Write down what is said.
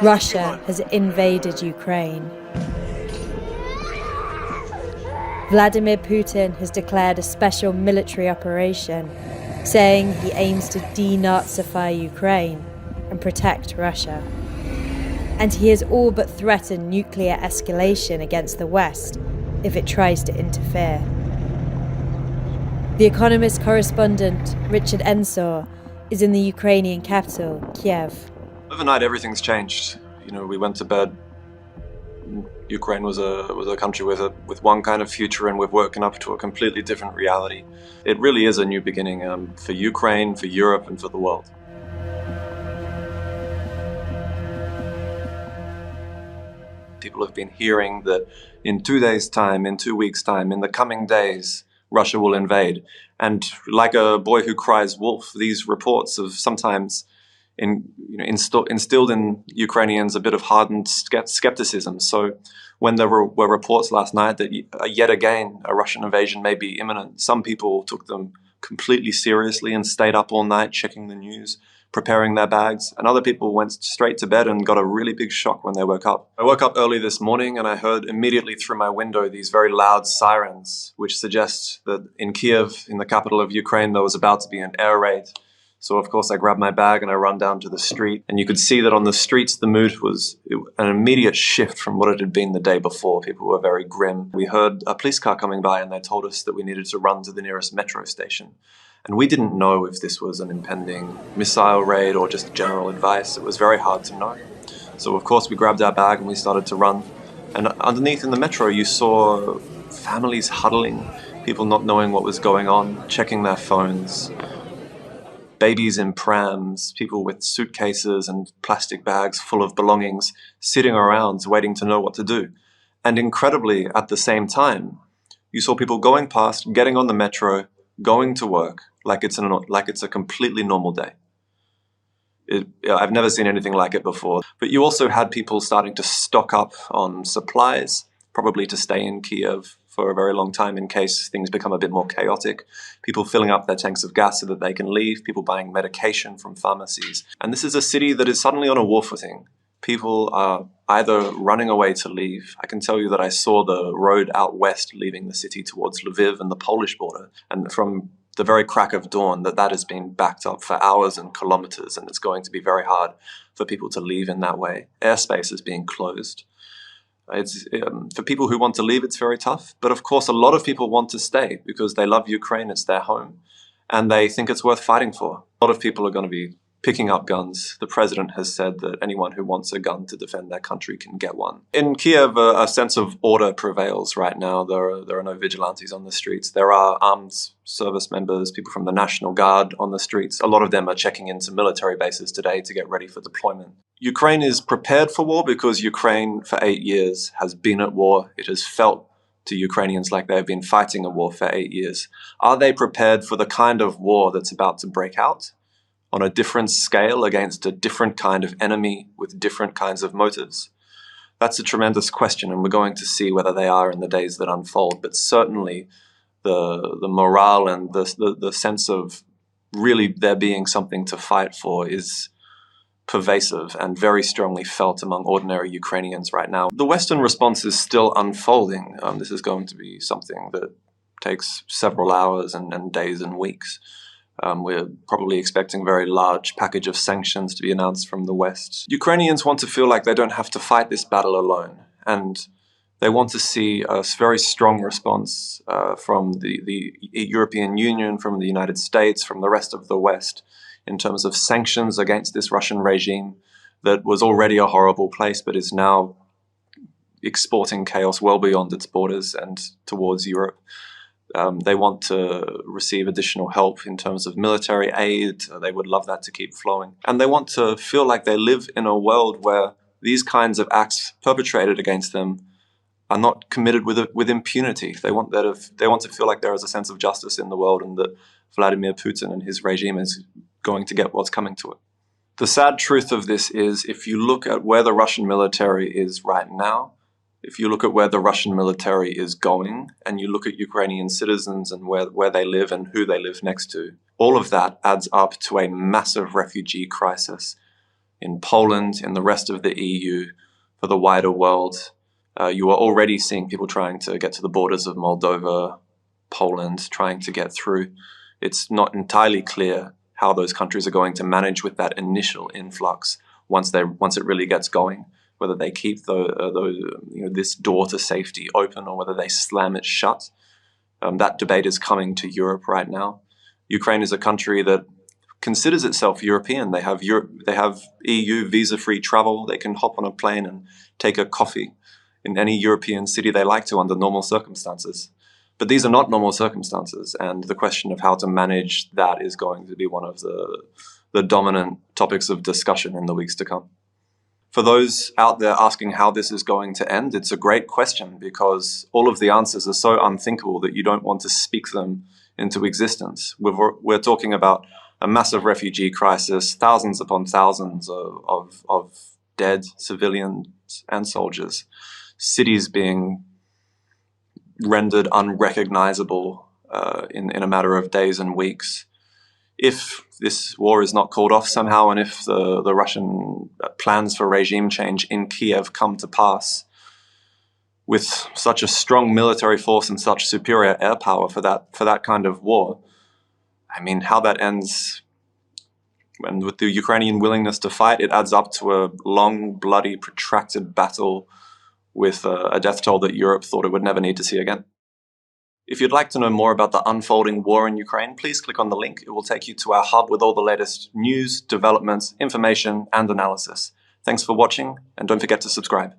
Russia has invaded Ukraine. Vladimir Putin has declared a special military operation, saying he aims to denazify Ukraine and protect Russia. And he has all but threatened nuclear escalation against the West if it tries to interfere. The Economist correspondent Richard Ensor is in the Ukrainian capital, Kyiv. Overnight, everything's changed. We went to bed. Ukraine was a country with one kind of future, and we've woken up to a completely different reality. It really is a new beginning for Ukraine, for Europe, and for the world. People have been hearing that in 2 days' time, in 2 weeks' time, in the coming days, Russia will invade. And like a boy who cries wolf, these reports have sometimes instilled in Ukrainians a bit of hardened skepticism. So when there were reports last night that yet again a Russian invasion may be imminent, some people took them completely seriously and stayed up all night checking the news, preparing their bags, and other people went straight to bed and got a really big shock when they woke up. I woke up early this morning and I heard immediately through my window these very loud sirens, which suggest that in Kyiv, in the capital of Ukraine, there was about to be an air raid. So of course I grabbed my bag and I run down to the street, and you could see that on the streets the mood was an immediate shift from what it had been the day before. People were very grim. We heard a police car coming by and they told us that we needed to run to the nearest metro station. And we didn't know if this was an impending missile raid or just general advice. It was very hard to know. So of course we grabbed our bag and we started to run. And underneath in the metro you saw families huddling, people not knowing what was going on, checking their phones, babies in prams, people with suitcases and plastic bags full of belongings, sitting around waiting to know what to do. And incredibly, at the same time, you saw people going past, getting on the metro, going to work like it's a completely normal day. I've never seen anything like it before. But you also had people starting to stock up on supplies, probably to stay in Kyiv for a very long time in case things become a bit more chaotic. People filling up their tanks of gas so that they can leave, people buying medication from pharmacies. And this is a city that is suddenly on a war footing. People are either running away to leave. I can tell you that I saw the road out west leaving the city towards Lviv and the Polish border. And from the very crack of dawn, that has been backed up for hours and kilometers, and it's going to be very hard for people to leave in that way. Airspace is being closed. It's for people who want to leave, it's very tough. But of course, a lot of people want to stay because they love Ukraine, it's their home, and they think it's worth fighting for. A lot of people are going to be picking up guns. The president has said that anyone who wants a gun to defend their country can get one. In Kyiv, a sense of order prevails right now. There are no vigilantes on the streets. There are armed service members, people from the National Guard on the streets. A lot of them are checking into military bases today to get ready for deployment. Ukraine is prepared for war because Ukraine for 8 years has been at war. It has felt to Ukrainians like they have been fighting a war for 8 years. Are they prepared for the kind of war that's about to break out on a different scale against a different kind of enemy with different kinds of motives? That's a tremendous question, and we're going to see whether they are in the days that unfold. But certainly the morale and the sense of really there being something to fight for is pervasive and very strongly felt among ordinary Ukrainians right now. The Western response is still unfolding. This is going to be something that takes several hours and days and weeks. We're probably expecting a very large package of sanctions to be announced from the West. Ukrainians want to feel like they don't have to fight this battle alone, and they want to see a very strong response from the European Union, from the United States, from the rest of the West in terms of sanctions against this Russian regime that was already a horrible place but is now exporting chaos well beyond its borders and towards Europe. They want to receive additional help in terms of military aid. They would love that to keep flowing. And they want to feel like they live in a world where these kinds of acts perpetrated against them are not committed with impunity. They want to feel like there is a sense of justice in the world, and that Vladimir Putin and his regime is going to get what's coming to it. The sad truth of this is, if you look at where the Russian military is right now, if you look at where the Russian military is going, and you look at Ukrainian citizens and where they live and who they live next to, all of that adds up to a massive refugee crisis in Poland, in the rest of the EU, for the wider world. You are already seeing people trying to get to the borders of Moldova, Poland, trying to get through. It's not entirely clear how those countries are going to manage with that initial influx once it really gets going, whether they keep this door to safety open or whether they slam it shut. That debate is coming to Europe right now. Ukraine is a country that considers itself European. They have EU visa-free travel. They can hop on a plane and take a coffee in any European city they like to under normal circumstances. But these are not normal circumstances, and the question of how to manage that is going to be one of the dominant topics of discussion in the weeks to come. For those out there asking how this is going to end, it's a great question because all of the answers are so unthinkable that you don't want to speak them into existence. We're talking about a massive refugee crisis, thousands upon thousands of dead civilians and soldiers, cities being rendered unrecognizable in a matter of days and weeks. If this war is not called off somehow, and if the Russian plans for regime change in Kyiv come to pass, with such a strong military force and such superior air power for that kind of war, I mean, how that ends, and with the Ukrainian willingness to fight, it adds up to a long, bloody, protracted battle with a death toll that Europe thought it would never need to see again. If you'd like to know more about the unfolding war in Ukraine, please click on the link. It will take you to our hub with all the latest news, developments, information, and analysis. Thanks for watching, and don't forget to subscribe.